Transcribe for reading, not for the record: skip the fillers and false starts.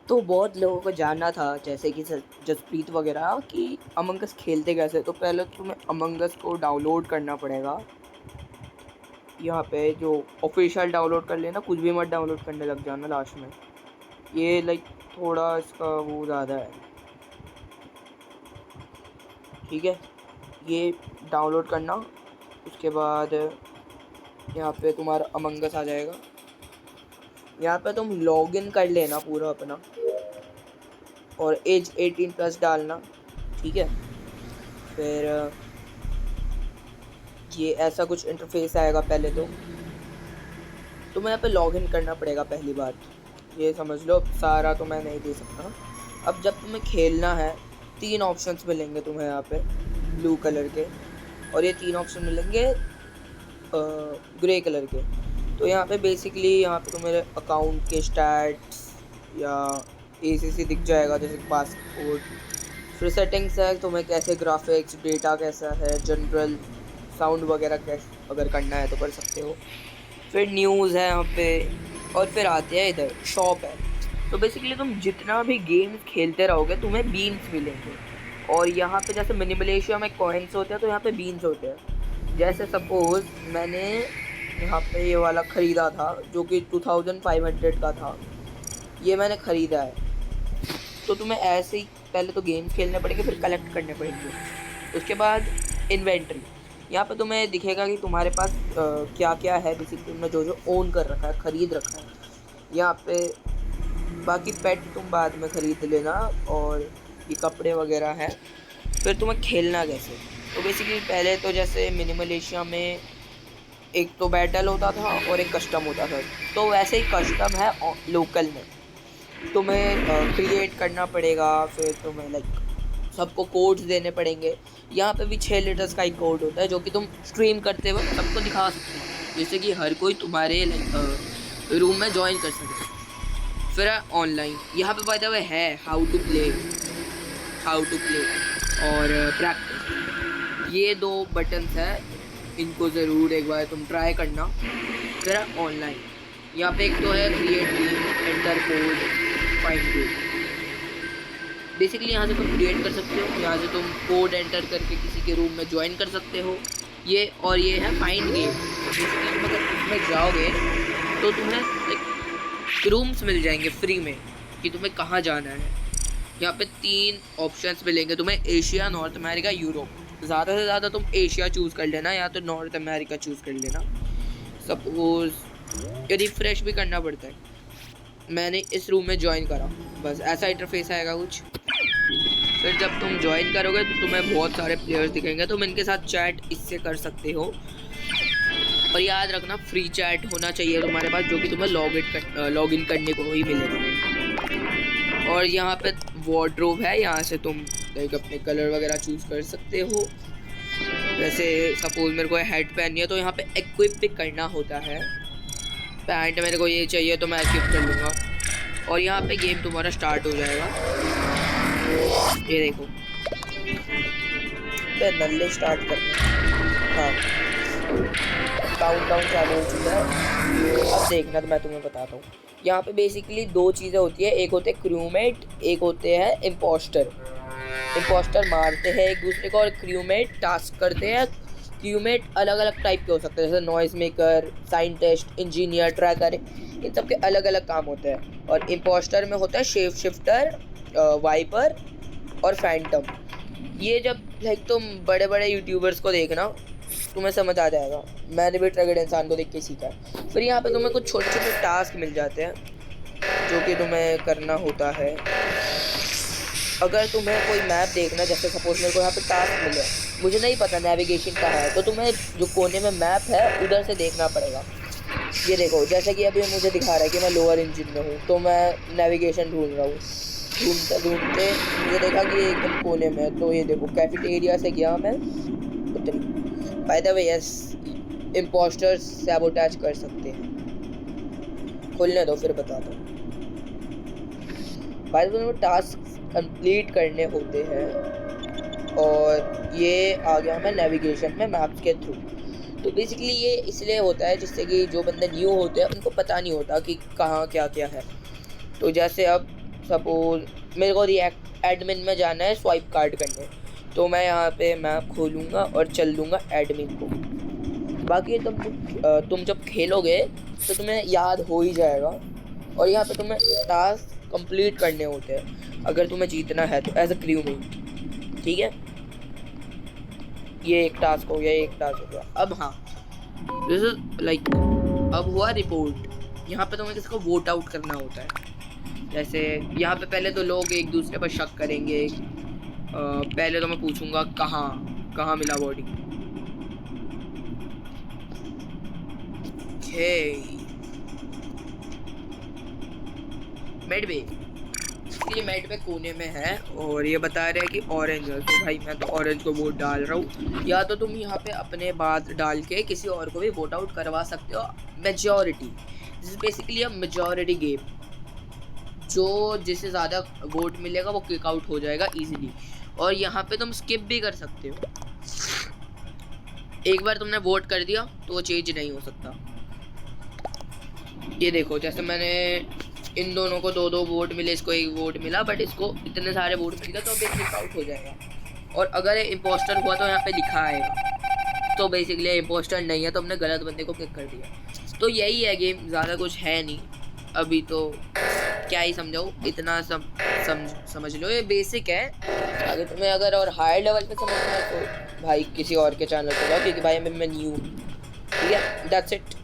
तो बहुत लोगों को जानना था जैसे कि जसप्रीत वगैरह कि अमंग अस खेलते कैसे। तो पहले तो तुम्हें अमंग अस को डाउनलोड करना पड़ेगा। यहाँ पे जो ऑफिशियल डाउनलोड कर लेना, कुछ भी मत डाउनलोड करने लग जाना लास्ट में। ये लाइक थोड़ा इसका वो ज़्यादा है, ठीक है। ये डाउनलोड करना, उसके बाद यहाँ पे तुम्हारा अमंग अस आ जाएगा। यहाँ पे तुम लॉगिन कर लेना पूरा अपना, और एज 18+ डालना, ठीक है। फिर ये ऐसा कुछ इंटरफेस आएगा। पहले तो तुम्हें यहाँ पे लॉगिन करना पड़ेगा पहली बात, ये समझ लो। सारा तो मैं नहीं दे सकता। अब जब तुम्हें खेलना है, 3 ऑप्शंस मिलेंगे तुम्हें यहाँ पे ब्लू कलर के, और ये 3 ऑप्शन मिलेंगे ग्रे कलर के। तो यहाँ पे बेसिकली यहाँ पे तुम्हारे अकाउंट के स्टैट्स या ACC दिख जाएगा, जैसे पासपोर्ट। फिर सेटिंग्स है, तुम्हें कैसे ग्राफिक्स, डेटा कैसा है, जनरल, साउंड वगैरह कैसे अगर करना है तो कर सकते हो। फिर न्यूज़ है यहाँ पे, और फिर आते हैं इधर शॉप है। तो बेसिकली तुम जितना भी गेम्स खेलते रहोगे तुम्हें बीन्स मिलेंगे। और यहाँ पे जैसे मिनिमलेशिया में कॉइन्स होते हैं, तो यहाँ पे बीन्स होते हैं। जैसे सपोज मैंने यहाँ पे ये वाला ख़रीदा था जो कि 2500 का था, ये मैंने ख़रीदा है। तो तुम्हें ऐसे ही पहले तो गेम्स खेलने पड़ेंगे, फिर कलेक्ट करने पड़ेंगे। उसके बाद इन्वेंट्री, यहाँ पे तुम्हें दिखेगा कि तुम्हारे पास क्या क्या है। बेसिकली तुमने जो जो ओन कर रखा है, ख़रीद रखा है यहाँ पे। बाकी पेट तुम बाद में ख़रीद लेना, और ये कपड़े वगैरह है। फिर तुम्हें खेलना कैसे, तो बेसिकली पहले तो जैसे मिनिमल एशिया में एक तो बैटल होता था और एक कस्टम होता था। तो वैसे ही कस्टम है लोकल में, तुम्हें क्रिएट करना पड़ेगा। फिर तुम्हें लाइक सबको कोड्स देने पड़ेंगे। यहाँ पे भी 6 लीटर्स का ही कोड होता है जो कि तुम स्ट्रीम करते वक्त सबको दिखा सकते हो, जैसे कि हर कोई तुम्हारे लाइक रूम में ज्वाइन कर सके। फिर ऑनलाइन, यहाँ पे बाय द वे है हाउ टू प्ले और प्रैक्टिस, ये 2 बटन्स है, इनको ज़रूर एक बार तुम ट्राई करना। फिर ऑनलाइन, यहाँ पे एक तो है create team, enter code, find code. Basically यहाँ से तुम क्रिएट कर सकते हो, यहाँ से तुम कोड एंटर करके किसी के रूम में ज्वाइन कर सकते हो। ये और ये है फाइंड गेम। बेसिकली तुम अगर उसमें जाओगे तो तुम्हें लाइक रूम्स मिल जाएंगे फ्री में कि तुम्हें कहाँ जाना है। यहाँ पे 3 ऑप्शंस मिलेंगे तुम्हें, एशिया, नॉर्थ अमेरिका, यूरोप। ज़्यादा से ज़्यादा तुम एशिया चूज़ कर लेना, या तो नॉर्थ अमेरिका चूज़ कर लेना। सपोज ये रिफ्रेश भी करना पड़ता है। मैंने इस रूम में ज्वाइन करा, बस ऐसा इंटरफेस आएगा कुछ। फिर जब तुम ज्वाइन करोगे तो तुम्हें बहुत सारे प्लेयर्स दिखेंगे, तुम इनके साथ चैट इससे कर सकते हो। और याद रखना फ्री चैट होना चाहिए तुम्हारे पास, जो कि तुम्हें लॉग इन करने को ही मिलेगा। और यहाँ पे वार्डरोब है, यहाँ से तुम लाइक अपने कलर वगैरह चूज़ कर सकते हो। जैसे सपोज मेरे को हेड पहननी है तो यहाँ पे इक्विप भी करना होता है। पैंट मेरे को ये चाहिए तो मैं इक्विप कर लूँगा, और यहाँ पे गेम तुम्हारा स्टार्ट हो जाएगा। ये देखो नल्ले स्टार्ट करना, हाँ काउंटडाउन चालू हो चुका है। अब देखना, तो मैं तुम्हें बताता हूँ। यहाँ पे बेसिकली 2 चीज़ें होती है, एक होते हैं क्रूमेट, एक होते हैं इम्पोस्टर। इम्पोस्टर मारते हैं एक दूसरे को, और क्रूमेट टास्क करते हैं। क्रूमेट अलग अलग टाइप के हो सकते हैं, जैसे noise maker, scientist, engineer, tracker, इन सब के अलग अलग काम होते हैं। और इम्पोस्टर में होता है शेप शिफ्टर, वाइपर और फैंटम। ये जब लाइक तुम बड़े बड़े यूट्यूबर्स को देखना तुम्हें समझ आ जाएगा, मैंने भी ट्रैगड इंसान को देख के सीखा है। फिर यहाँ पे तुम्हें कुछ छोटे छोटे टास्क मिल जाते हैं जो कि तुम्हें करना होता है। अगर तुम्हें कोई मैप देखना, जैसे सपोज मेरे को यहाँ पे टास्क मिले, मुझे नहीं पता नेविगेशन का है, तो तुम्हें जो कोने में मैप है उधर से देखना पड़ेगा। ये देखो, जैसे कि अभी मुझे दिखा रहा है कि मैं लोअर इंजन में हूँ, तो मैं नेविगेशन ढूंढ रहा हूँ। ढूंढते ढूंढते मुझे देखा कि ये एकदम कोने में है, तो ये देखो कैफेटेरिया से गया मैं उतरी। By the way yes, impostors sabotage कर सकते हैं। खोलने दो फिर बताता हूँ। By the way task complete करने होते हैं, और ये आ गया मैं नेविगेशन में मैप्स के थ्रू। तो बेसिकली ये इसलिए होता है जिससे कि जो बंदे न्यू होते हैं उनको पता नहीं होता कि कहाँ क्या क्या है। तो जैसे अब सपोज मेरे को रिएक्ट एडमिन में जाना है स्वाइप कार्ड करने, तो मैं यहाँ पे मैप खोलूँगा और चल दूँगा एडमिन को। बाकी तुम जब खेलोगे तो तुम्हें याद हो ही जाएगा। और यहाँ पे तुम्हें टास्क कंप्लीट करने होते हैं अगर तुम्हें जीतना है तो एज अ क्रू में, ठीक है। ये एक टास्क हो गया, एक टास्क हो गया। अब हाँ, दिस इज लाइक अब हुआ रिपोर्ट। यहाँ पे तुम्हें किसको वोट आउट करना होता है। जैसे यहाँ पे पहले तो लोग एक दूसरे पर शक करेंगे। पहले तो मैं पूछूंगा कहाँ मिला बॉडी। मेड ये मेड पे कोने में है और ये बता रहे हैं कि ऑरेंज है, तो भाई मैं तो ऑरेंज को वोट डाल रहा हूँ। या तो तुम यहाँ पे अपने बाद डाल के किसी और को भी वोट आउट करवा सकते हो। Majority, this is basically a majority game. जो जिसे ज़्यादा वोट मिलेगा वो किक आउट हो जाएगा इजीली। और यहाँ पे तुम स्किप भी कर सकते हो। एक बार तुमने वोट कर दिया तो वो चेंज नहीं हो सकता। ये देखो, जैसे मैंने इन दोनों को 2-2 वोट मिले, इसको 1 वोट मिला, बट इसको इतने सारे वोट मिल गए तो अब किक आउट हो जाएगा। और अगर ये इम्पोस्टर हुआ तो यहाँ पे लिखा आएगा, तो बेसिकली इम्पोस्टर नहीं है तो हमने गलत बंदे को किक कर दिया। तो यही है गेम, ज़्यादा कुछ है नहीं अभी तो। क्या ही समझाऊँ, इतना समझ लो, ये बेसिक है। अगर तुम्हें और हायर लेवल पे समझना है तो भाई किसी और के चैनल पे जाओ, क्योंकि भाई मैं न्यू। ठीक है, दैट्स इट।